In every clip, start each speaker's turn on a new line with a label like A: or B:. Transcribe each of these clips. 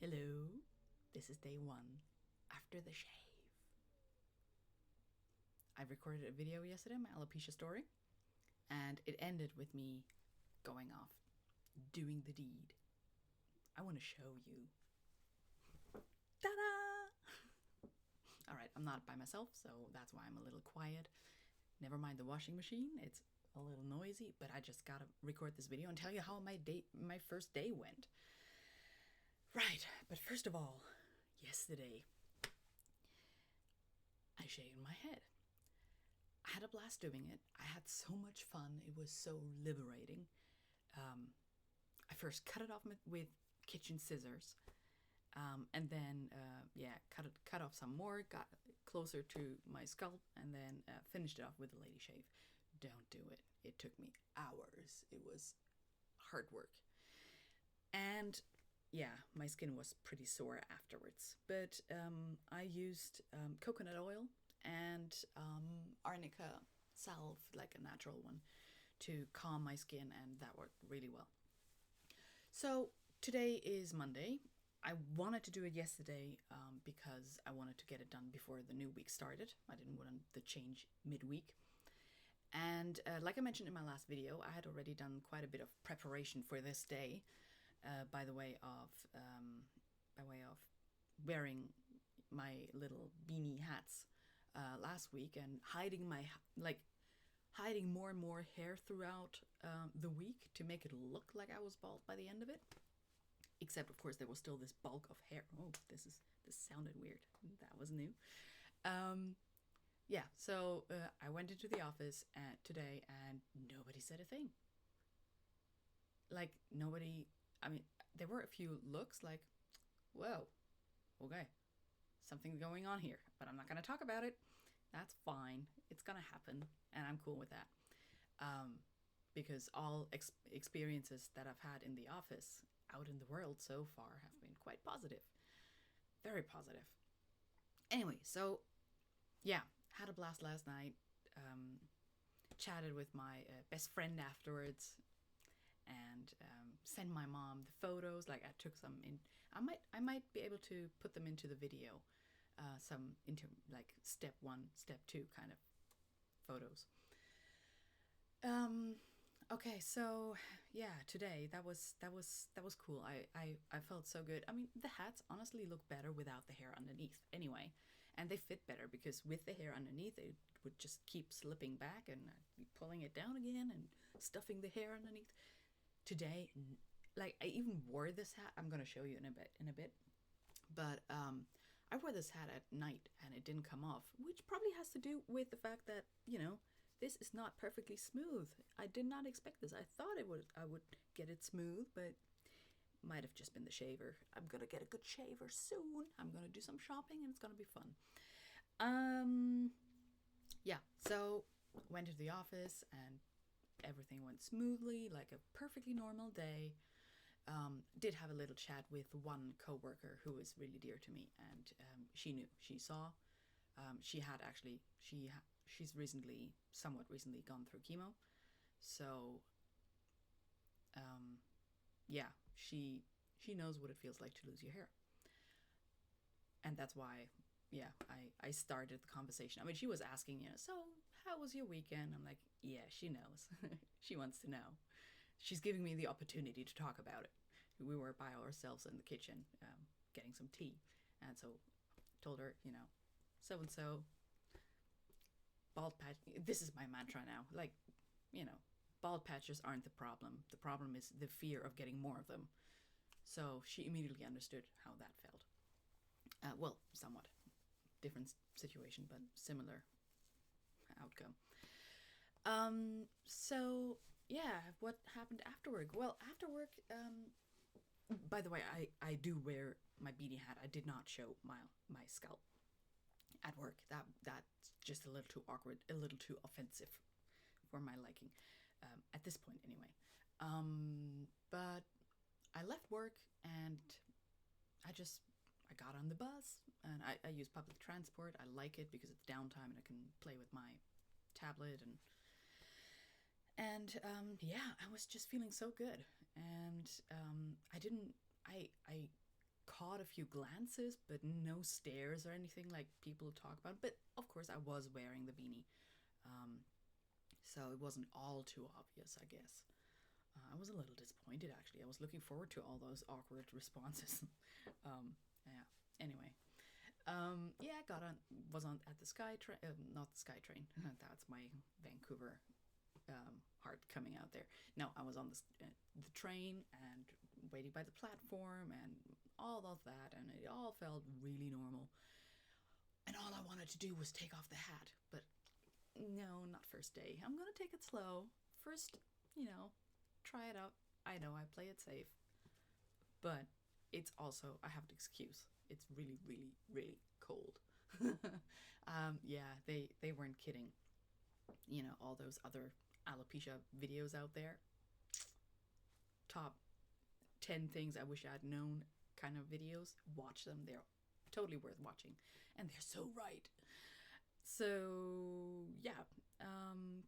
A: Hello, this is day one after the shave. I recorded a video yesterday, my Alopecia Story, and it ended with me going off, doing the deed. I want to show you. Ta-da! Alright, I'm not by myself, so that's why I'm a little quiet. Never mind the washing machine, it's a little noisy, but I just gotta record this video and tell you how my first day went. Right, but first of all, yesterday I shaved my head. I had a blast doing it. I had so much fun. It was so liberating. I first cut it off with kitchen scissors, and then cut off some more, got closer to my scalp, and then finished it off with a lady shave. Don't do it. It took me hours. It was hard work, and yeah, my skin was pretty sore afterwards. But I used coconut oil and arnica salve, like a natural one, to calm my skin, and that worked really well. So today is Monday. I wanted to do it yesterday because I wanted to get it done before the new week started. I didn't want the change midweek. And like I mentioned in my last video, I had already done quite a bit of preparation for this day, by way of wearing my little beanie hats last week and hiding more and more hair throughout the week to make it look like I was bald by the end of it. Except, of course, there was still this bulk of hair. Oh, this sounded weird. That was new. Yeah, so I went into the office today and nobody said a thing. Like, nobody, I mean, there were a few looks like, whoa, okay, something going on here, but I'm not going to talk about it. That's fine. It's going to happen, and I'm cool with that. Because all experiences that I've had in the office out in the world so far have been quite positive. Very positive. Anyway, so yeah, had a blast last night. Chatted with my best friend afterwards, and sent my mom the photos. Like, I took some in. I might be able to put them into the video. Some into like step 1, step 2 kind of photos. Okay, so yeah, today that was cool. I felt so good. I mean, the hats honestly look better without the hair underneath anyway, and they fit better because with the hair underneath it would just keep slipping back, and I'd be pulling it down again and stuffing the hair underneath. Today, like, I even wore this hat. I'm gonna show you in a bit, but I wore this hat at night and it didn't come off, which probably has to do with the fact that, this is not perfectly smooth. I did not expect this. I thought I would get it smooth, but might have just been the shaver. I'm gonna get a good shaver soon. I'm gonna do some shopping and it's gonna be fun. Yeah, so went to the office and everything went smoothly, like a perfectly normal day. Did have a little chat with one coworker who is really dear to me, and she saw. She's somewhat recently gone through chemo, so yeah, she knows what it feels like to lose your hair, and that's why, yeah, I started the conversation. I mean, she was asking, so how was your weekend? I'm like, yeah, she knows. She wants to know. She's giving me the opportunity to talk about it. We were by ourselves in the kitchen, getting some tea, and so told her, so and so, bald patch. This is my mantra now. Like, bald patches aren't the problem. The problem is the fear of getting more of them. So she immediately understood how that felt. Well, somewhat different situation, but similar outcome. So yeah, what happened after work? Well, after work, by the way, I do wear my beanie hat. I did not show my scalp at work. That's just a little too awkward, a little too offensive for my liking, at this point anyway. But I left work and I got on the bus, and I use public transport. I like it because it's downtime and I can play with my tablet, and yeah, I was just feeling so good. And I caught a few glances, but no stares or anything like people talk about. But of course, I was wearing the beanie, um, so it wasn't all too obvious, I guess. I was a little disappointed actually. I was looking forward to all those awkward responses. Yeah. Anyway, yeah, I got on, was on at the Sky Train, not the Sky Train. That's my Vancouver heart coming out there. No, I was on the train and waiting by the platform and all of that, and it all felt really normal. And all I wanted to do was take off the hat, but no, not first day. I'm gonna take it slow. First, try it out. I know I play it safe, but it's also, I have an excuse. It's really, really, really cold. Yeah, they weren't kidding. All those other alopecia videos out there. Top 10 things I wish I'd known kind of videos. Watch them. They're totally worth watching. And they're so right. So, yeah,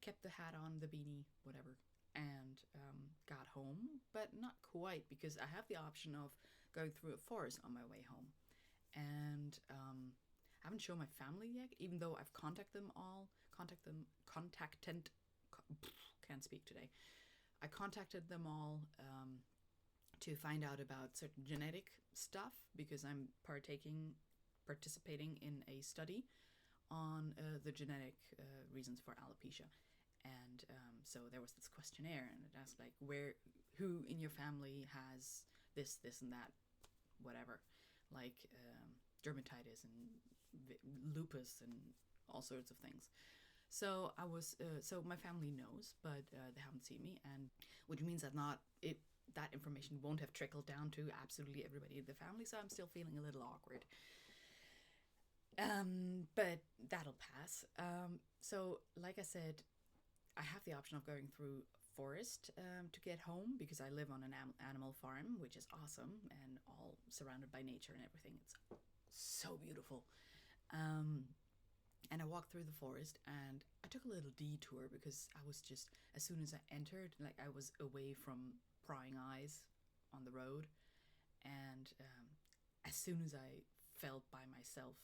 A: kept the hat on, the beanie, whatever, and got home, but not quite, because I have the option of going through a forest on my way home. And I haven't shown my family yet, even though I've contacted, can't speak today. I contacted them all to find out about certain genetic stuff, because I'm participating in a study on the genetic reasons for alopecia. And so there was this questionnaire, and it asked like who in your family has this and that, whatever, like dermatitis and lupus and all sorts of things. So so my family knows, but they haven't seen me, and which means that that information won't have trickled down to absolutely everybody in the family. So I'm still feeling a little awkward. But that'll pass. So like I said, I have the option of going through forest to get home, because I live on an animal farm, which is awesome, and all surrounded by nature and everything. It's so beautiful. And I walked through the forest, and I took a little detour, because I was just, as soon as I entered, like I was away from prying eyes on the road, and as soon as I felt by myself,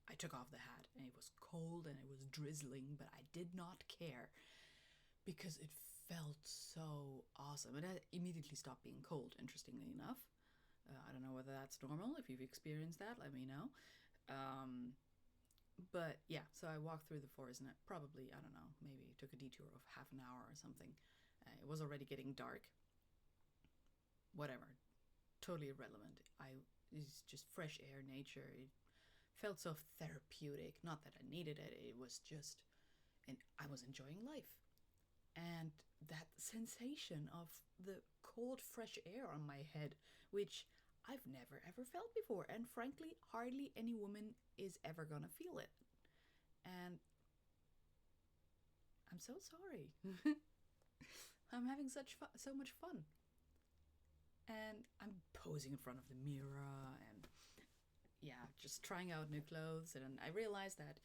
A: I took off the hat, and it was cold and it was drizzling, but I did not care, because it felt so awesome. And it immediately stopped being cold, interestingly enough. I don't know whether that's normal. If you've experienced that, let me know. But yeah, so I walked through the forest, and it probably, I don't know, maybe took a detour of half an hour or something. It was already getting dark. Whatever. Totally irrelevant. It's just fresh air, nature. It felt so therapeutic. Not that I needed it. It was just, and I was enjoying life. And that sensation of the cold, fresh air on my head, which I've never ever felt before. And frankly, hardly any woman is ever gonna feel it. And I'm so sorry. I'm having so much fun. And I'm posing in front of the mirror, and yeah, just trying out new clothes. And I realized that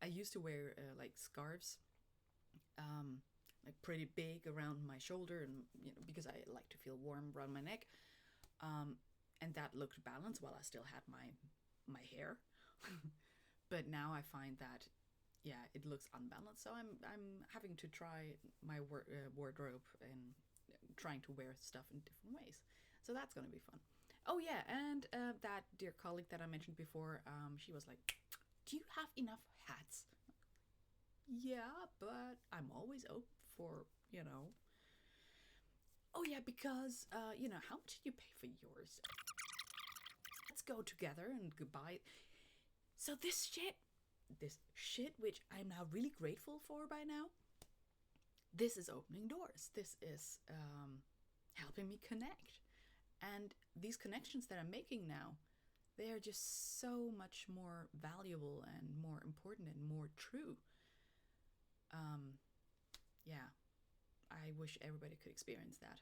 A: I used to wear like scarves, like pretty big around my shoulder, and because I like to feel warm around my neck, and that looked balanced while I still had my hair. But now I find that, yeah, it looks unbalanced. So I'm having to try my wardrobe and trying to wear stuff in different ways. So that's gonna be fun. Oh yeah, and that dear colleague that I mentioned before, she was like, "Do you have enough hats?" Yeah, but I'm always open for, Oh yeah, because how much did you pay for yours? Let's go together and goodbye. So this shit, which I'm now really grateful for by now, this is opening doors. This is helping me connect. And these connections that I'm making now, they are just so much more valuable and more important and more true. Yeah, I wish everybody could experience that.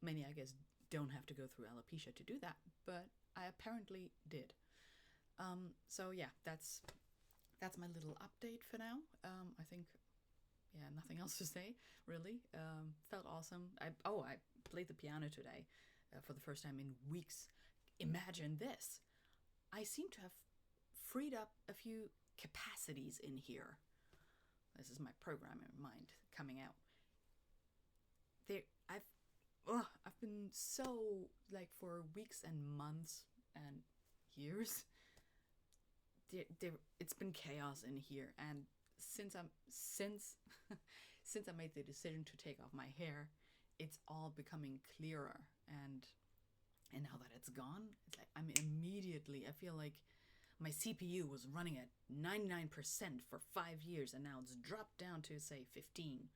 A: Many, I guess, don't have to go through alopecia to do that, but I apparently did. So yeah, that's my little update for now. I think, yeah, nothing else to say really. Felt awesome. I played the piano today. for the first time in weeks. Imagine this. I seem to have freed up a few capacities in here. This is my programmer mind coming out. I've been so, like, for weeks and months and years, it's been chaos in here. And since since I made the decision to take off my hair, it's all becoming clearer. And now that it's gone, it's like I feel like my CPU was running at 99% for 5 years, and now it's dropped down to, say, 15.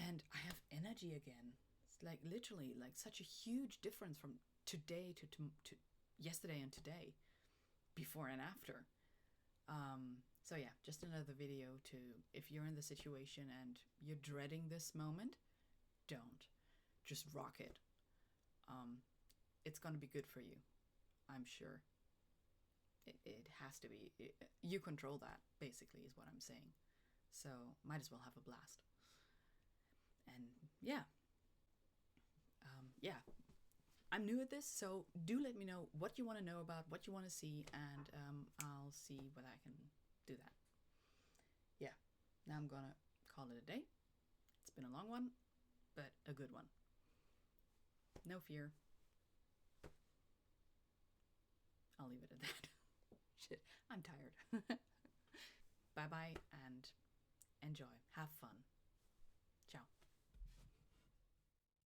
A: And I have energy again. It's like literally like such a huge difference from today to yesterday and today, before and after. So yeah, just another video to, if you're in the situation and you're dreading this moment, don't. Just rock it. It's going to be good for you, I'm sure. It has to be. You control that, basically, is what I'm saying. So might as well have a blast. And yeah. Yeah. I'm new at this, so do let me know what you want to know about, what you want to see, and I'll see whether I can do that. Yeah. Now I'm gonna call it a day. It's been a long one, but a good one. No fear. I'll leave it at that. Shit, I'm tired. Bye-bye and enjoy. Have fun.